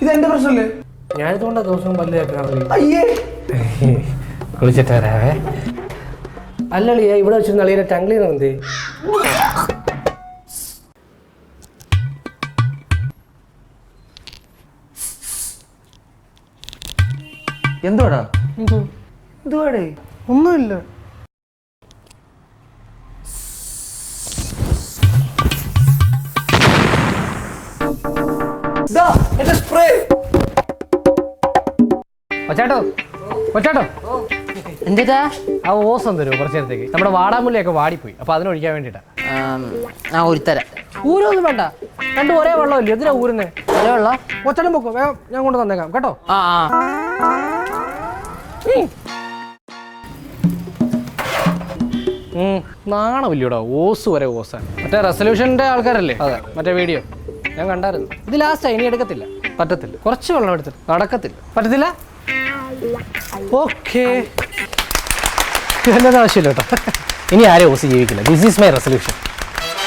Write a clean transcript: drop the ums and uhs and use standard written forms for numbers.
ഇതെന്റെ പ്രശ്നമല്ലേ? ഞാനിതുകൊണ്ടാ ദിവസവും പല്ല് കേൾക്കാറില്ല. അയ്യേ, കുളിച്ചിട്ട് വരാവേ. അല്ലളിയാ, ഇവിടെ വെച്ചിരുന്ന അളിയെ ടംഗ്ലീന എന്തേ? എന്തുവാടാ? എന്തുവാടേ? ഒന്നുമില്ല. കൊച്ചാട്ടോ എന്താ ആ ഓസം തരുമോ കുറച്ചു നേരത്തേക്ക്? നമ്മുടെ വാടാമുല്ലയൊക്കെ വാടിപ്പോയി, അപ്പൊ അതിനൊഴിക്കാൻ വേണ്ടിട്ടാ. ആ ഊരിത്തരാം. ഊരൊന്നും വേണ്ട, രണ്ടും ഒരേ വെള്ളമല്ലേ, എന്തിനാ ഊരുന്നേ? ഒരേ വെള്ളം കൊച്ചാട്ടം പൊക്കോ, വേഗം ഞാൻ കൊണ്ട് തന്നേക്കാം കേട്ടോ. ആ നാണമില്ലൂടാ, ഓസ് വരെ ഓസാണ്. മറ്റേ റെസൊല്യൂഷന്റെ ആൾക്കാരല്ലേ? അതെ, മറ്റേ വീഡിയോ ഞാൻ കണ്ടായിരുന്നു. ഇത് ലാസ്റ്റ് ഇനി എടുക്കത്തില്ല, പറ്റത്തില്ല. കുറച്ച് വെള്ളം എടുത്തിട്ട് നടക്കത്തില്ല, പറ്റത്തില്ല. ഓക്കെ, എൻ്റെ ആവശ്യമില്ല കേട്ടോ. ഇനി ആരും ഓസ് ജീവിക്കില്ല. This is my resolution.